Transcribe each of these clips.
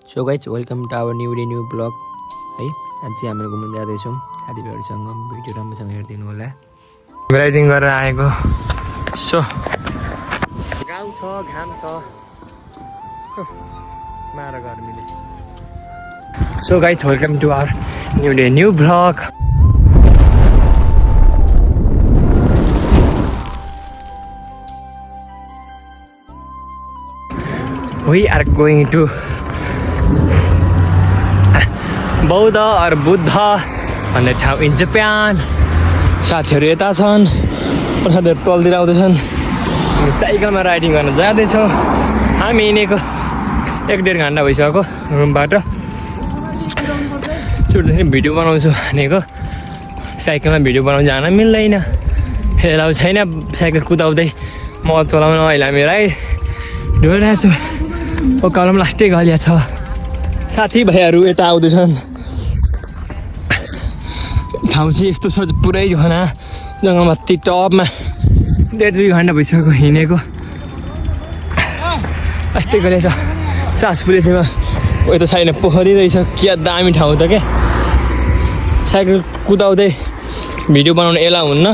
So guys welcome to our new blog है। आज चाहिँ हामीले घुम्न जाँदैछौँ साथीभाइहरूसँग। भिडियो राम्रोसँग हेरिदिनु होला। राइडिङ गरेर आएको सो गाउँ छ घाम छ मार गर्मीले। So guys welcome to our new blog. We are going to बौद्ध और बुद्ध भन्ने ठाउँ इन जापान। साथीहरू यता छन्, साथीहरू तलतिर आउँदैछन्। हामी साइकलमा राइडिङ गर्न जाँदैछौँ। हामी हिँडेको 1-1.5 घन्टा भइसक्यो रुमबाट। सुत्दाखेरि भिडियो बनाउँछु भनेको साइकलमा भिडियो बनाउनु जान मिल्दैन, एलाउ छैन साइकल कुदाउँदै। म चलाउन अहिले हामी राइड ढोइरहेको छु। उकालो पनि लास्टै गलिया छ। साथीभाइहरू यता आउँदैछन्। ठाउँ चाहिँ यस्तो छ पुरै घना जङ्गलमा टपमा 1.5-2 घन्टा भइसक्यो हिँडेको। लास्टै गलिया छ। सास फुलेसमा उयो त छैन, पोखरी रहेछ। क्या दामी ठाउँ त क्या। साइकल कुदाउँदै भिडियो बनाउनु एलाउ हुन्न,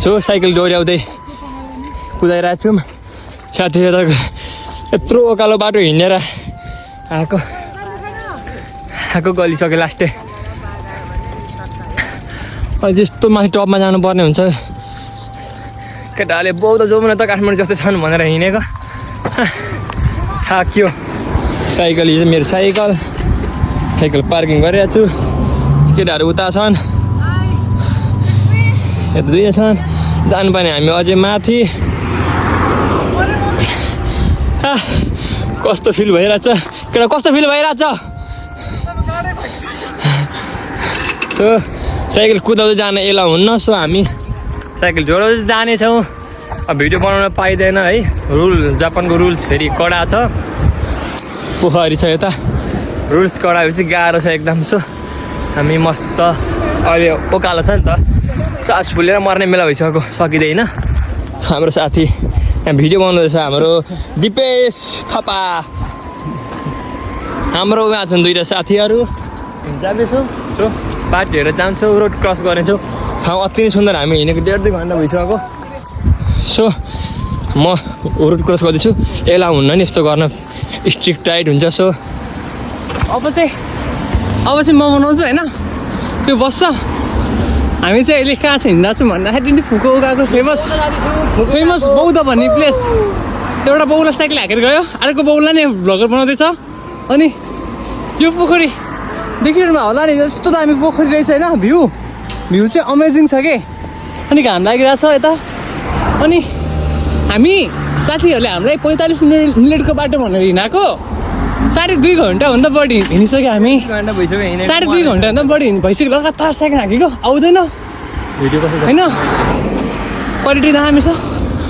सो साइकल डोर्याउँदै कुदाइरहेको छौँ। साथीहरू यत्रो उकालो बाटो हिँडेर आएको गलिसक्यो लास्टै। अझै यस्तो माथि टपमा जानुपर्ने हुन्छ। केटाहरूले बौद्ध जाउँ न त काठमाडौँ जस्तै छन् भनेर हिँडेको। थाक्यो। साइकल हिजो मेरो साइकल पार्किङ गरिरहेको छु। केटाहरू उता छन्, यता दुईजना छन्। जानुपर्ने हामी अझै माथि। कस्तो फिल भइरहेछ केटा, कस्तो फिल भइरहेछ? सो साइकल कुदाउँदै जान एलाउ हुन्न, सो हामी साइकल जोडाउँदै जानेछौँ। अब भिडियो बनाउन पाइँदैन है, जापानको रुल्स फेरि कडा छ। पोखरी छ यता, रुल्स कडा भएपछि गाह्रो छ एकदम। सो हामी मस्त अहिले उकालो छ नि त, सास फुलेर मर्ने बेला भइसक्यो, सकिँदैन। हाम्रो साथी यहाँ भिडियो बनाउँदैछ, हाम्रो दिपेश थापा। हाम्रो उहाँ छन् 2टा साथीहरू। जाँदैछौँ। सो बाटो हेरेर जान्छौँ, रोड क्रस गर्नेछौँ। ठाउँ अति नै सुन्दर। हामी हिँडेको 1.5-2 घन्टा भइसक्यो। सो म रोड क्रस गर्दैछु। एलाउ हुन्न नि यस्तो गर्न, स्ट्रिक्ट टाइट हुन्छ। सो अब चाहिँ म बनाउँछु होइन, त्यो बस्छ। हामी चाहिँ अहिले कहाँ चाहिँ हिँड्दा छौँ भन्दाखेरि फुकुओकाको फेमस बौद्ध भन्ने प्लेस। एउटा बौला साइकल ह्याकेर गयो, अर्को बौला नै भ्लगर बनाउँदैछ। अनि यो पोखरी देखिरहनु होला नि, यस्तो दामी पोखरी रहेछ होइन। भ्यू चाहिँ अमेजिङ छ कि। अनि घाम लागिरहेछ यता। अनि हामी साथीहरूले हामीलाई 45 मिनटको बाटो भनेर हिँडेको 2.5 घन्टाभन्दा बढी हिँडिसक्यो हामी। 2.5 घन्टाभन्दा बढी भइसक्यो। लगातार साइकल हाँकेको आउँदैन भिडियो होइन। क्वालिटी दामी छ।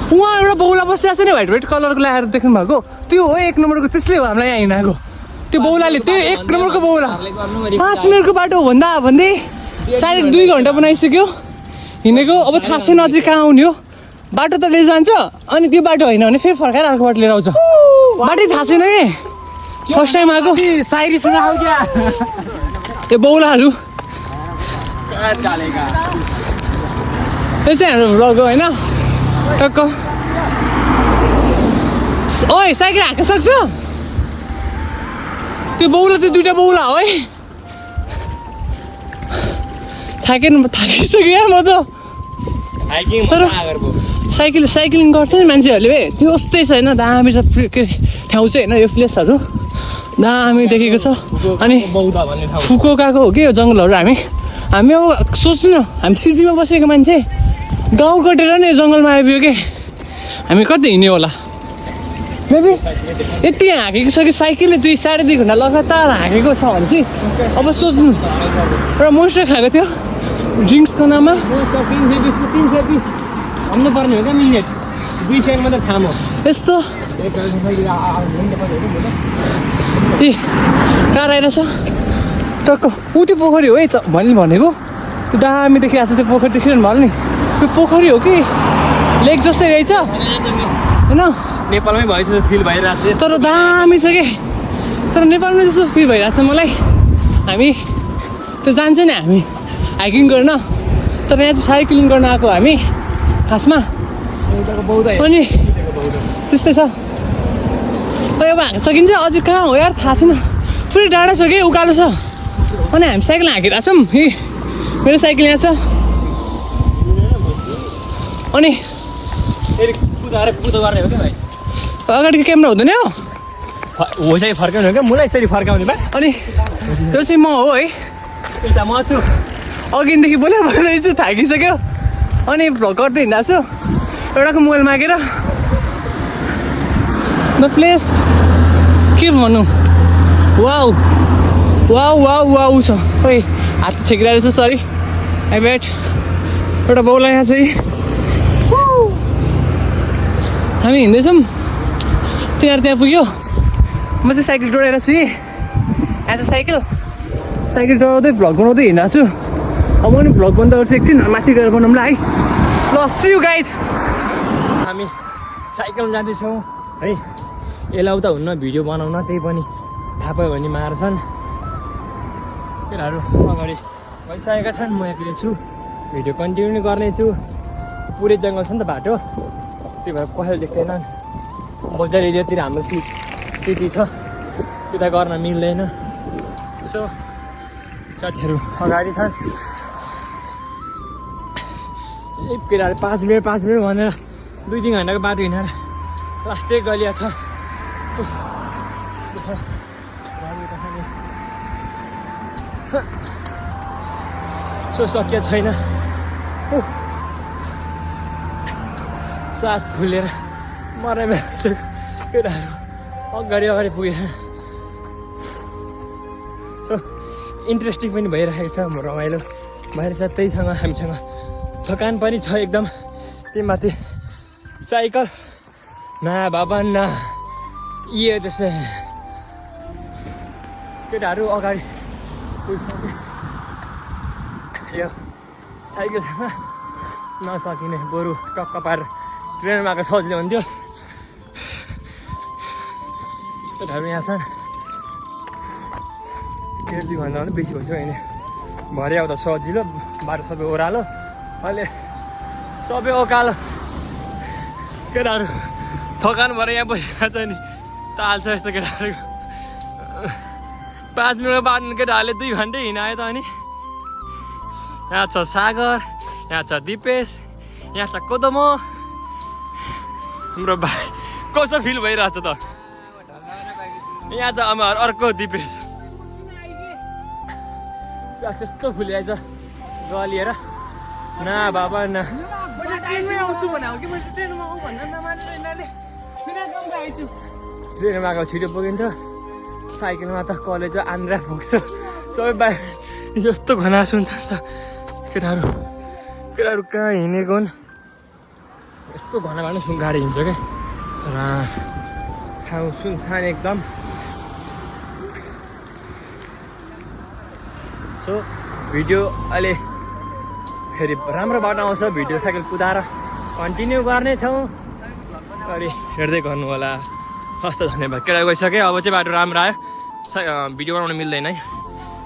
उहाँ एउटा बौला बसिरहेको छ नि, व्हाइट कलरको ल्याएर देख्नु भएको, त्यो हो 1 नम्बरको। त्यसले हो हामीलाई यहाँ हिँडेको। त्यो बौलाले, त्यो 1 नम्बरको बौला 5 मिनटको बाटो भन्दै 2.5 घन्टा बनाइसक्यो हिँडेको। अब थाहा छैन अझै कहाँ आउने हो। बाटो त लिएर जान्छ, अनि त्यो बाटो होइन भने फेरि फर्काएर अर्को बाटो लिएर आउँछ। बाटै थाहा छैन कि, फर्स्ट टाइम आएको। त्यो बौलाहरू यो चाहिँ हाम्रो भ्लग हो होइन। टक्क ओइ साइकल हाँक्न सक्छु? त्यो बौला त्यो 2टा बौला हो है। थाकिसक्यो यार म त। तर साइक्लिङ गर्छ नि मान्छेहरूले, त्यो उस्तै छ होइन। दामी छ ठाउँ चाहिँ होइन, यो प्लेसहरू दामी देखेको छ। अनि फुकुओकाको हो कि यो जङ्गलहरू। हामी अब सोच्नु न, हामी सिटीमा बसेको मान्छे गाउँ कटेर नै जङ्गलमा आइपुग्यो कि। हामी कति हिँड्यो होला बेबी? यति हाँकेको छ कि साइकलले 2.5 घन्टा लगातार हाँकेको छ भने चाहिँ अब सोच्नु। र मोस्टर खाएको थियो ड्रिङ्क्सको नाममा। 320 भन्नुपर्ने हो क्या मिनेट, 2 सेकेन्ड मात्रै थाम हो यस्तो। ए कार आइरहेछ टक्क। ऊ त्यो पोखरी हो है त भनेको। त्यो दामी देखिरहेको छ त्यो पोखरी, देखिरहनु भयो नि। त्यो पोखरी हो कि लेक जस्तै रहेछ होइन। नेपालमै भएछ फिल भइरहेको छ। तर दामी छ कि तर नेपालमा जस्तो फिल भइरहेको छ मलाई हामी त्यो जान्छ नि हामी हाइकिङ गर्न तर यहाँ चाहिँ साइक्लिङ गर्न आएको हामी खासमा अनि त्यस्तै छ अब हाँक्न सकिन्छ अझै कहाँ हो यार थाहा छैन पुरै डाँडा छ कि उकालो छ अनि हामी साइकल हाँकिरहेको छौँ मेरो साइकल यहाँ छ अनि अगाडिको क्यामेरा हुँदैन हो हो चाहिँ फर्काउने हो क्या मलाई यसरी फर्काउने भए अनि त्यो चाहिँ म हो है यता म छु अघिदेखि बोलिरहेछु थाकिसक्यो अनि भ्लग गर्दै हिँडेको छु एउटाको मोबाइल मागेर द प्लेस के भनौँ वाउ वाउ वाउ वाउ छ खोइ हात छेकिरहेको छ सरी आई बेट एउटा बाउलाई यहाँ चाहिँ हामी हिँड्दैछौँ तिनीहरू त्यहाँ पुग्यो म चाहिँ साइकल डोडाएर छु नि यहाँ चाहिँ साइकल डोडाउँदै भ्लग बनाउँदै हिँडेको छु अब पनि भ्लग बन्द गर्छु एकछिन माथि गएर बनाउँला है ल सी यु गाइज हामी साइकलमा जाँदैछौँ है एलाउ त हुन्न भिडियो बनाउन त्यही पनि थाहा पायो भने मार्छन् केटाहरू अगाडि भइसकेका छन् म एक्लै छु भिडियो कन्टिन्यू गर्नेछु पुरै जङ्गल छ नि त बाटो त्यही भएर कसैले देख्दैनन् बजार एरियातिर हाम्रो सिटी छ त्यता गर्न मिल्दैन सो साथीहरू अगाडि छन् ए केटाहरू 5 मिनट भनेर 2-3 घन्टाको बाटो हिँडेर लास्टै गलिया छ सो सकिया छैन सास फुलेर मरेमा केटाहरू अगाडि पुगेर सो इन्ट्रेस्टिङ पनि भइरहेको छ रमाइलो भएर त्यहीसँग हामीसँग थकान पनि छ एकदम त्यही माथि साइकल नयाँ बाबा न ये त्यसै केटाहरू अगाडि पुगिसक्यो यो साइकलसँग नसकिने बरु टक्क पारेर ट्रेनमा आएको सजिलो हुन्थ्यो केटाहरू यहाँ छन् 1.5-2 घन्टा पनि बेसी भइसक्यो हिँड्ने भरे आउँदा सजिलो बाटो सबै ओह्रालो अहिले सबै ओकालो केटाहरू थकान भएर यहाँ बसिरहेको छ नि ताल छ यस्तो केटाहरूको 5 मिनटको बाद केटाहरूले 2 घन्टै हिँडायो त अनि यहाँ छ सागर यहाँ छ दिपेश यहाँ छ कोदमो हाम्रो भाइ कस्तो फिल भइरहेछ त यहाँ छ अब अर्को दिपेश सास यस्तो फुलिरहेछ गलिएर ना बाबा न ट्रेनमा आएको छिटो पुगिन्छ साइकलमा त कलेज आन्द्रा पुग्छ सबै बाहिर यस्तो घना सुनसान छ केटाहरू कहाँ हिँडेको यस्तो घना भए पनि गाडी हिँड्छ क्या र ठाउँ सुनसान एकदम सो भिडियो अहिले फेरि राम्रो बाटो आउँछ भिडियो साइकल कुदाएर कन्टिन्यू गर्नेछौँ अनि हेर्दै गर्नु होला हस्त धन्यवाद केटा गइसक्यो अब चाहिँ बाटो राम्रो आयो भिडियो बनाउनु मिल्दैन है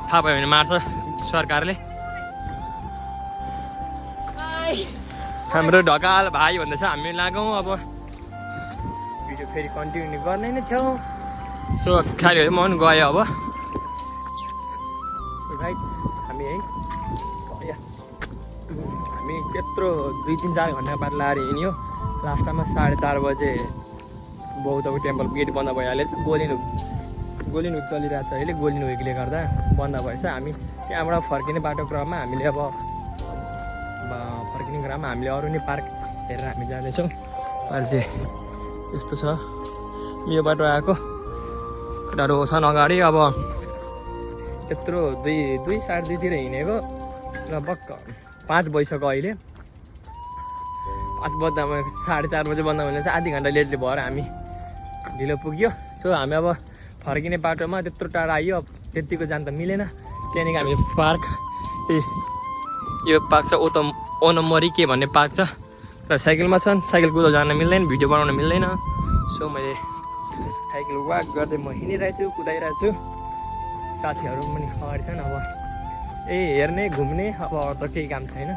थाहा पायो भने मार्छ सरकारले हाम्रो ढकाल भाइ भन्दैछ हामी लागौँ अब भिडियो फेरि कन्टिन्यू गर्ने नै छौँ सो साथीहरू म पनि गएँ अब हामी है हामी त्यत्रो 2-3-4 घन्टा बाटो लाएर हिँड्यो लास्टमा 4:30 बजे बौद्धको टेम्पल गेट बन्द भइहाल्यो गोलिनु चलिरहेको छ अहिले गोलिनु वेगले गर्दा बन्द भएछ हामी त्यहाँबाट फर्किने बाटो क्रममा हामीले अब फर्किने क्रममा हामीले अरू नै पार्क हेरेर हामी जाँदैछौँ अहिले चाहिँ यस्तो छ यो बाटो आएको केटाहरू छन् अगाडि अब त्यत्रो 2-2:30 हिँडेको लगभग 5 बजिसक्यो अहिले 5 बज्दा 4:30 बजे बन्द भने चाहिँ आधी घन्टा लेटले भएर हामी ढिलो पुग्यो सो हामी अब फर्किने बाटोमा त्यत्रो टाढा आइयो त्यत्तिको जान त मिलेन त्यहाँदेखि हामी पार्क यो पार्क छ ओनमरी के भन्ने पार्क छ र साइकलमा छन् साइकल कुदाउ जान मिल्दैन भिडियो बनाउन मिल्दैन सो मैले साइकल वाक गर्दै म हिँडिरहेको छु कुदाइरहेको छु साथीहरू पनि अगाडि छन् अब हेर्ने घुम्ने अब अरू त केही काम छैन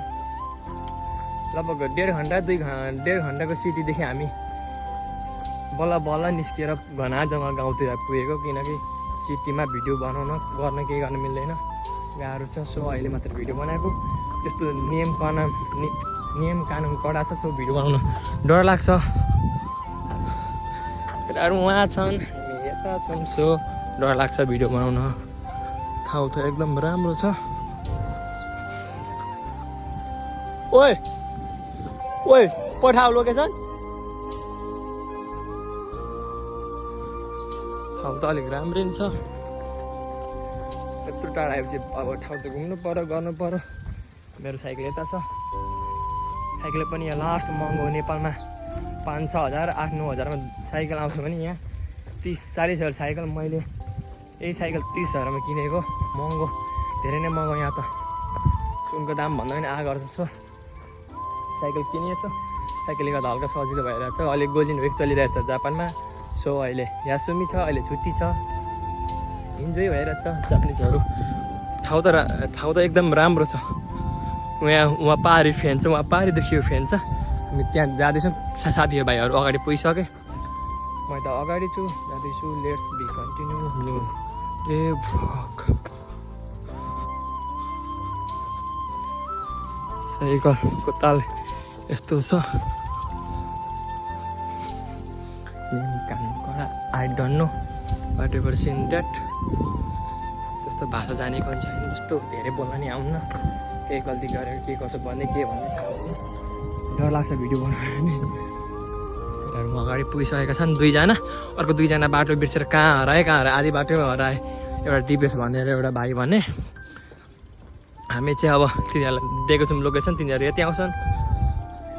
लगभग 1.5 घन्टाको सिटीदेखि हामी बल्ल बल्ल निस्किएर घना जङ्गल गाउँतिर पुगेको किनकि सिटीमा भिडियो बनाउन गर्न केही गर्न मिल्दैन गाह्रो छ सो अहिले मात्र भिडियो बनाएको त्यस्तो नियम कानुन कडा छ सो भिडियो बनाउन डर लाग्छ केटाहरू उहाँ छन् हामी यता छौँ सो डर लाग्छ भिडियो बनाउन ठाउँ त एकदम राम्रो छ ओए ओए पठाऊ लोकेसन ठाउँ त अलिक राम्रै छ यत्रो टाढा आएपछि अब ठाउँ त घुम्नु पर्यो गर्नु पर्यो मेरो साइकल यता छ साइकल पनि यहाँ लास्ट महँगो नेपालमा 5-6 हजार 8-9 हजारमा साइकल आउँछ भने यहाँ 30-40 हजार साइकल मैले यही साइकल 30 हजारमा किनेको महँगो धेरै नै महँगो यहाँ त सुनको दाम भन्दा पनि आगर छ साइकल किनिएछ साइकलले गर्दा हल्का सजिलो भइरहेछ अहिले गोल्डन विक चलिरहेछ जापानमा सो अहिले यासुमी छ अहिले छुट्टी छ इन्जोय भइरहेछ जापानिजहरू ठाउँ त एकदम राम्रो छ उहाँ पहाडी फ्यान छ उहाँ पहाडीदेखि फ्यान छ हामी त्यहाँ जाँदैछौँ साथीहरू भाइहरू अगाडि पुगिसकेँ म त अगाडि छु जाँदैछु लेट्स बी कन्टिन्यू न्यू ए भक साइकलको ताल यस्तो छ नेम कानुन कडा I don't know what ever seen that त्यस्तो भाषा जानेको पनि छैन जस्तो धेरै बोल्न नि आउन्न केही गल्ती गरेर के कसो भन्ने के भन्ने थाहा हुँदैन डर लाग्छ भिडियो बनाउनु नि केटाहरू अगाडि पुगिसकेका छन् 2 जना अर्को 2 जना बाटो बिर्सेर कहाँ हराए आधी बाटोमा हराए एउटा दिपेश भनेर एउटा भाइ भने हामी चाहिँ अब तिनीहरूलाई दिएको छौँ लोकेसन तिनीहरू यति आउँछन्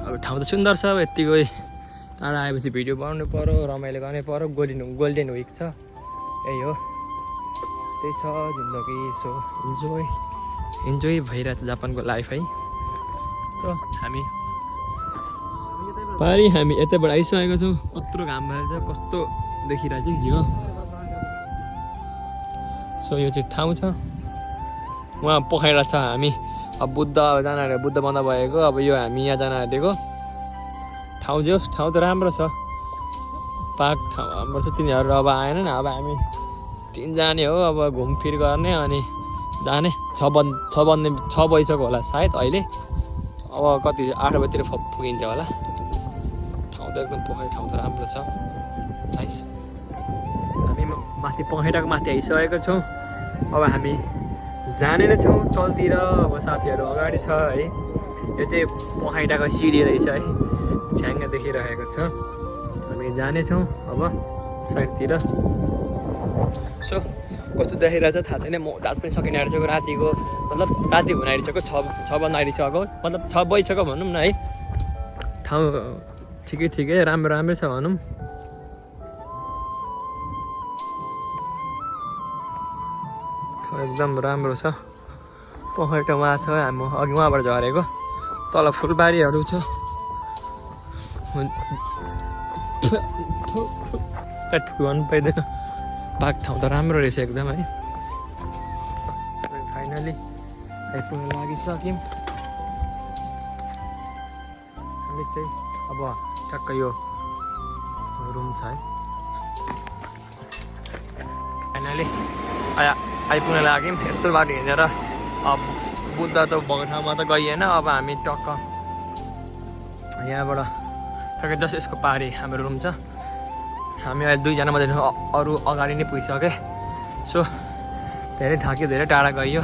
अब ठाउँ त सुन्दर छ यत्तिकै टाढा आएपछि भिडियो बनाउनु पर्यो रमाइलो गर्नै पर्यो गोल्डन विक छ यही हो त्यही छ जिन्दगी सो इन्जोय भइरहेछ जापानको लाइफ है र हामी यतैबाट आइसकेको छौँ कत्रो घाम भएर छ कस्तो देखिरहेछ हिँड सो यो चाहिँ ठाउँ छ उहाँ पोखरा छ हामी अब बुद्ध बन्द भएको अब यो हामी यहाँ जान आँटेको ठाउँ त राम्रो छ पार्क ठाउँ राम्रो छ तिनीहरू अब आएनन् अब हामी 3 जाने हो अब घुमफिर गर्ने अनि जाने 6 बजिसक्यो होला सायद अहिले अब कति 8 बजीतिर पुगिन्छ होला ठाउँ त एकदम पोखरा ठाउँ त राम्रो छ नाइस हामी माथि पखेटाको माथि आइसकेको छौँ अब हामी जाने नै छौँ तलतिर अब साथीहरू अगाडि छ है यो चाहिँ पखेटाको सिडी रहेछ है छ्याङ्ग देखिरहेको छ हामी जानेछौँ अब साइडतिर सो कस्तो देखिरहेछ थाहा छैन म जाँच पनि सकिन आइसक्यो रातिको मतलब राति हुन आइसक्यो 6 बज्न आइसक्यो मतलब 6 बजिसक्यो भनौँ न है ठाउँ ठिकै राम्रै छ भनौँ एकदम राम्रो छ पखेटामा छ हामी अघि उहाँबाट झरेको तल फुलबारीहरू छ भन्नु पाइँदैन पार्क ठाउँ त राम्रो रहेछ एकदम है फाइनली आइपुग्न लागिसक्यौँ हामी चाहिँ अब ठ्याक्क यो रुम छ है फाइनली आइपुग्न लाग्यौँ यत्रो बाटो हिँडेर अब बुद्ध त भएको ठाउँमा त गइएन अब हामी टक्क यहाँबाट ठ्याक्कै जस्ट यसको पारि हाम्रो रुम छ हामी अहिले 2 जना मात्रै अरू अगाडि नै पुगिसके सो धेरै थाक्यो धेरै टाढा गइयो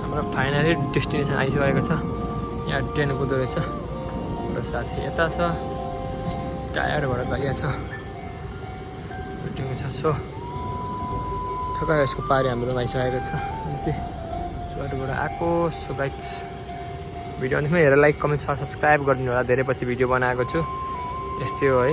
हाम्रो फाइनली डेस्टिनेसन आइसकेको छ यहाँ ट्रेन कुदो रहेछ र साथी यता छ टायरबाट गइएको छ छ सो ठक्कै यसको पारि हाम्रो रुम आइसकेको छ अनि चाहिँ बाटोबाट आएको सो गाइज भिडियो अन्तिममा हेरेर लाइक कमेन्ट सब्सक्राइब गरिदिनु होला धेरै पछि भिडियो बनाएको छु यस्तै हो है